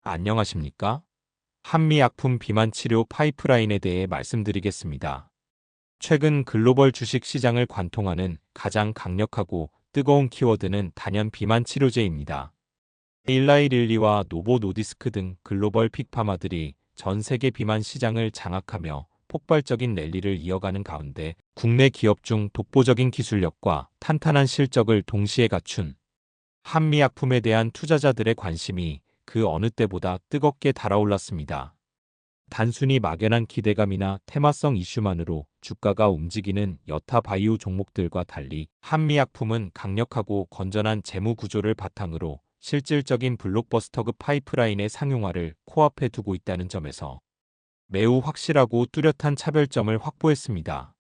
안녕하십니까? 한미약품 비만 치료 파이프라인에 대해 말씀드리겠습니다. 최근 글로벌 주식 시장을 관통하는 가장 강력하고 뜨거운 키워드는 단연 비만 치료제입니다. 일라이릴리와 노보 노디스크 등 글로벌 픽파마들이 전 세계 비만 시장을 장악하며 폭발적인 랠리를 이어가는 가운데 국내 기업 중 독보적인 기술력과 탄탄한 실적을 동시에 갖춘 한미약품에 대한 투자자들의 관심이 그 어느 때보다 뜨겁게 달아올랐습니다. 단순히 막연한 기대감이나 테마성 이슈만으로 주가가 움직이는 여타 바이오 종목들과 달리 한미약품은 강력하고 건전한 재무 구조를 바탕으로 실질적인 블록버스터급 파이프라인의 상용화를 코앞에 두고 있다는 점에서 매우 확실하고 뚜렷한 차별점을 확보했습니다.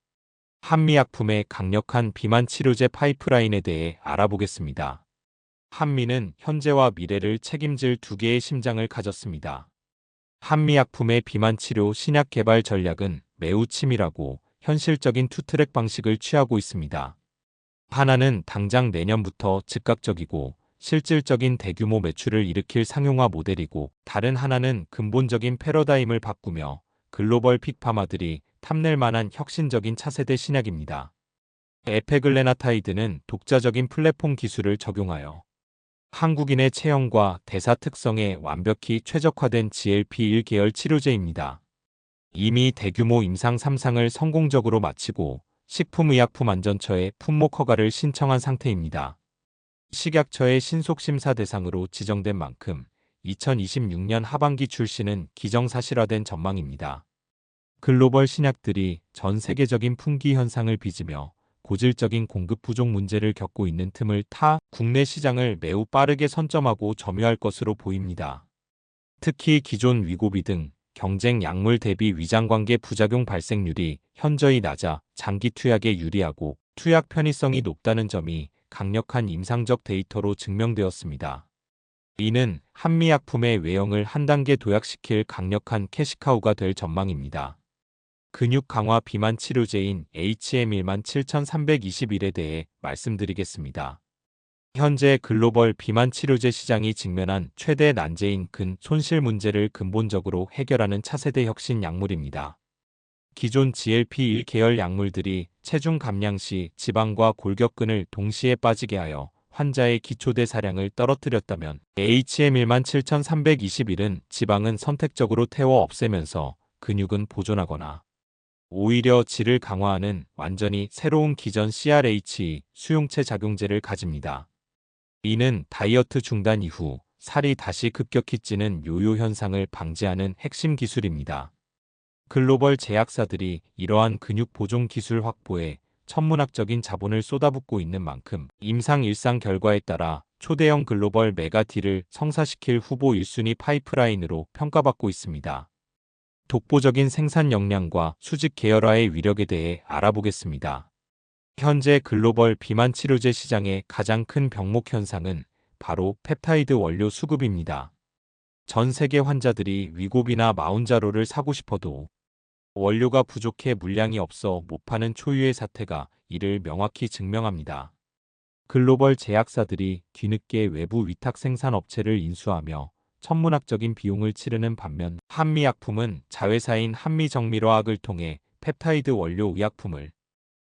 한미약품의 강력한 비만 치료제 파이프라인에 대해 알아보겠습니다. 한미는 현재와 미래를 책임질 두 개의 심장을 가졌습니다. 한미약품의 비만 치료 신약 개발 전략은 매우 치밀하고 현실적인 투트랙 방식을 취하고 있습니다. 하나는 당장 내년부터 즉각적이고 실질적인 대규모 매출을 일으킬 상용화 모델이고, 다른 하나는 근본적인 패러다임을 바꾸며 글로벌 픽파마들이 탐낼 만한 혁신적인 차세대 신약입니다. 에페글레나타이드는 독자적인 플랫폼 기술을 적용하여 한국인의 체형과 대사 특성에 완벽히 최적화된 GLP-1 계열 치료제입니다. 이미 대규모 임상 3상을 성공적으로 마치고 식품의약품안전처에 품목 허가를 신청한 상태입니다. 식약처의 신속심사 대상으로 지정된 만큼 2026년 하반기 출시는 기정사실화된 전망입니다. 글로벌 신약들이 전 세계적인 품귀 현상을 빚으며 고질적인 공급 부족 문제를 겪고 있는 틈을 타 국내 시장을 매우 빠르게 선점하고 점유할 것으로 보입니다. 특히 기존 위고비 등 경쟁 약물 대비 위장관계 부작용 발생률이 현저히 낮아 장기 투약에 유리하고 투약 편의성이 높다는 점이 강력한 임상적 데이터로 증명되었습니다. 이는 한미약품의 외형을 한 단계 도약시킬 강력한 캐시카우가 될 전망입니다. 근육 강화 비만 치료제인 HM17321에 대해 말씀드리겠습니다. 현재 글로벌 비만 치료제 시장이 직면한 최대 난제인 근 손실 문제를 근본적으로 해결하는 차세대 혁신 약물입니다. 기존 GLP-1 계열 약물들이 체중 감량 시 지방과 골격근을 동시에 빠지게 하여 환자의 기초대사량을 떨어뜨렸다면, HM17321은 지방은 선택적으로 태워 없애면서 근육은 보존하거나 오히려 질을 강화하는 완전히 새로운 기전 CRH 수용체 작용제를 가집니다. 이는 다이어트 중단 이후 살이 다시 급격히 찌는 요요 현상을 방지하는 핵심 기술입니다. 글로벌 제약사들이 이러한 근육 보존 기술 확보에 천문학적인 자본을 쏟아붓고 있는 만큼 임상 1상 결과에 따라 초대형 글로벌 메가딜을 성사시킬 후보 1순위 파이프라인으로 평가받고 있습니다. 독보적인 생산 역량과 수직 계열화의 위력에 대해 알아보겠습니다. 현재 글로벌 비만 치료제 시장의 가장 큰 병목 현상은 바로 펩타이드 원료 수급입니다. 전 세계 환자들이 위고비나 마운자로를 사고 싶어도 원료가 부족해 물량이 없어 못 파는 초유의 사태가 이를 명확히 증명합니다. 글로벌 제약사들이 뒤늦게 외부 위탁 생산 업체를 인수하며 천문학적인 비용을 치르는 반면, 한미약품은 자회사인 한미정밀화학을 통해 펩타이드 원료 의약품을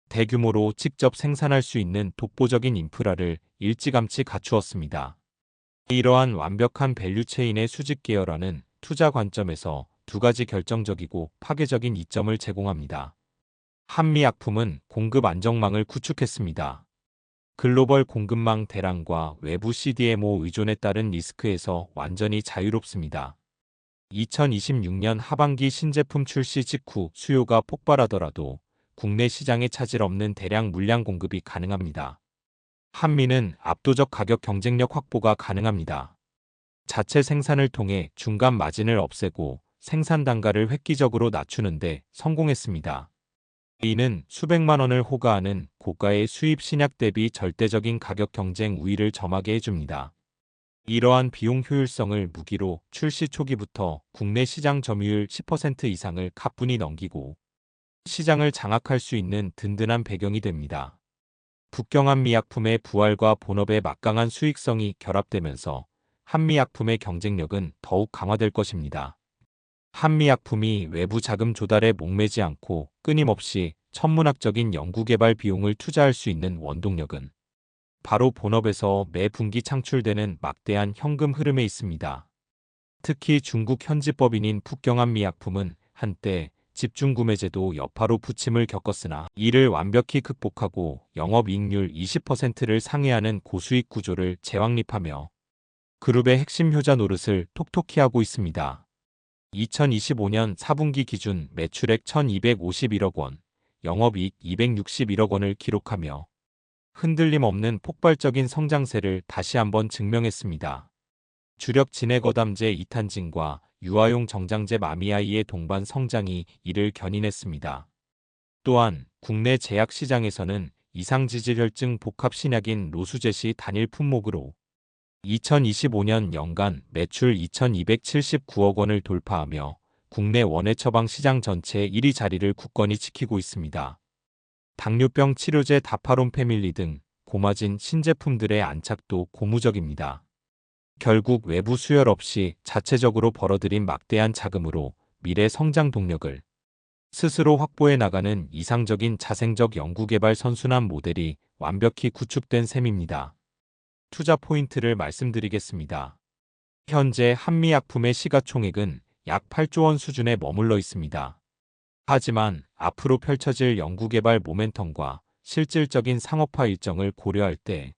대규모로 직접 생산할 수 있는 독보적인 인프라를 일찌감치 갖추었습니다. 이러한 완벽한 밸류체인의 수직 계열화는 투자 관점에서 두 가지 결정적이고 파괴적인 이점을 제공합니다. 한미약품은 공급 안정망을 구축했습니다. 글로벌 공급망 대란과 외부 CDMO 의존에 따른 리스크에서 완전히 자유롭습니다. 2026년 하반기 신제품 출시 직후 수요가 폭발하더라도 국내 시장에 차질 없는 대량 물량 공급이 가능합니다. 한미는 압도적 가격 경쟁력 확보가 가능합니다. 자체 생산을 통해 중간 마진을 없애고 생산 단가를 획기적으로 낮추는 데 성공했습니다. 이는 수백만 원을 호가하는 고가의 수입 신약 대비 절대적인 가격 경쟁 우위를 점하게 해줍니다. 이러한 비용 효율성을 무기로 출시 초기부터 국내 시장 점유율 10% 이상을 가뿐히 넘기고 시장을 장악할 수 있는 든든한 배경이 됩니다. 북경한미약품의 부활과 본업의 막강한 수익성이 결합되면서 한미약품의 경쟁력은 더욱 강화될 것입니다. 한미약품이 외부 자금 조달에 목매지 않고 끊임없이 천문학적인 연구개발 비용을 투자할 수 있는 원동력은 바로 본업에서 매 분기 창출되는 막대한 현금 흐름에 있습니다. 특히 중국 현지법인인 북경한미약품은 한때 집중구매제도 여파로 부침을 겪었으나 이를 완벽히 극복하고 영업이익률 20%를 상회하는 고수익 구조를 재확립하며 그룹의 핵심 효자 노릇을 톡톡히 하고 있습니다. 2025년 4분기 기준 매출액 1,251억 원, 영업이익 261억 원을 기록하며 흔들림 없는 폭발적인 성장세를 다시 한번 증명했습니다. 주력 진해거담제 2탄진과 유아용 정장제 마미아이의 동반 성장이 이를 견인했습니다. 또한 국내 제약 시장에서는 이상지질혈증 복합 신약인 로수젯이 단일 품목으로 2025년 연간 매출 2,279억 원을 돌파하며 국내 원예 처방 시장 전체 1위 자리를 굳건히 지키고 있습니다. 당뇨병 치료제 다파론 패밀리 등 고마진 신제품들의 안착도 고무적입니다. 결국 외부 수혈 없이 자체적으로 벌어들인 막대한 자금으로 미래 성장 동력을 스스로 확보해 나가는 이상적인 자생적 연구개발 선순환 모델이 완벽히 구축된 셈입니다. 투자 포인트를 말씀드리겠습니다. 현재 한미약품의 시가총액은 약 8조 원 수준에 머물러 있습니다. 하지만 앞으로 펼쳐질 연구개발 모멘텀과 실질적인 상업화 일정을 고려할 때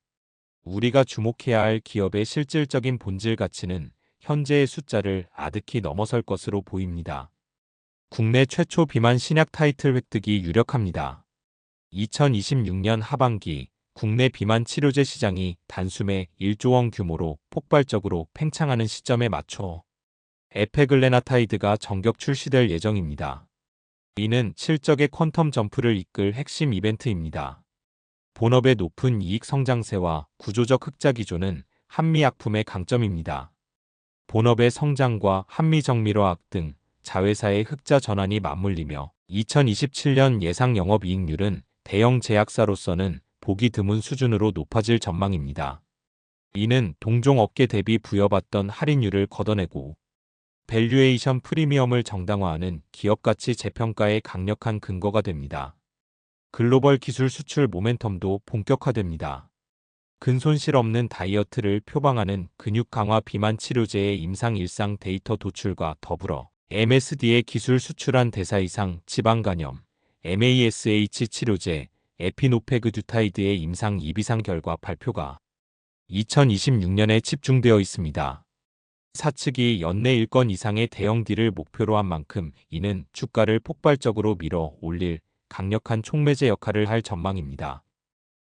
우리가 주목해야 할 기업의 실질적인 본질 가치는 현재의 숫자를 아득히 넘어설 것으로 보입니다. 국내 최초 비만 신약 타이틀 획득이 유력합니다. 2026년 하반기 국내 비만 치료제 시장이 단숨에 1조 원 규모로 폭발적으로 팽창하는 시점에 맞춰 에페글레나타이드가 전격 출시될 예정입니다. 이는 실적의 퀀텀 점프를 이끌 핵심 이벤트입니다. 본업의 높은 이익 성장세와 구조적 흑자 기조는 한미약품의 강점입니다. 본업의 성장과 한미정밀화학 등 자회사의 흑자 전환이 맞물리며 2027년 예상 영업이익률은 대형 제약사로서는 보기 드문 수준으로 높아질 전망입니다. 이는 동종업계 대비 부여받던 할인율을 걷어내고 밸류에이션 프리미엄을 정당화하는 기업가치 재평가의 강력한 근거가 됩니다. 글로벌 기술 수출 모멘텀도 본격화됩니다. 근손실 없는 다이어트를 표방하는 근육 강화 비만 치료제의 임상 일상 데이터 도출과 더불어 MSD의 기술 수출한 대사 이상 지방 간염, MASH 치료제, 에피노페그듀타이드의 임상 2비상 결과 발표가 2026년에 집중되어 있습니다. 사측이 연내 1건 이상의 대형 딜을 목표로 한 만큼 이는 주가를 폭발적으로 밀어 올릴 강력한 촉매제 역할을 할 전망입니다.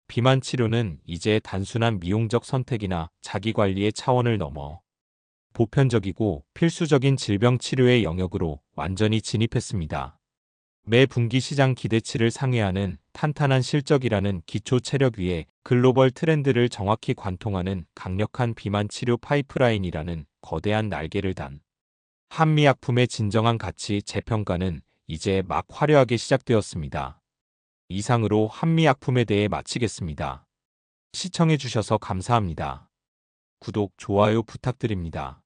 비만 치료는 이제 단순한 미용적 선택이나 자기관리의 차원을 넘어 보편적이고 필수적인 질병 치료의 영역으로 완전히 진입했습니다. 매 분기 시장 기대치를 상회하는 탄탄한 실적이라는 기초 체력 위에 글로벌 트렌드를 정확히 관통하는 강력한 비만 치료 파이프라인이라는 거대한 날개를 단 한미약품의 진정한 가치 재평가는 이제 막 화려하게 시작되었습니다. 이상으로 한미약품에 대해 마치겠습니다. 시청해주셔서 감사합니다. 구독, 좋아요 부탁드립니다.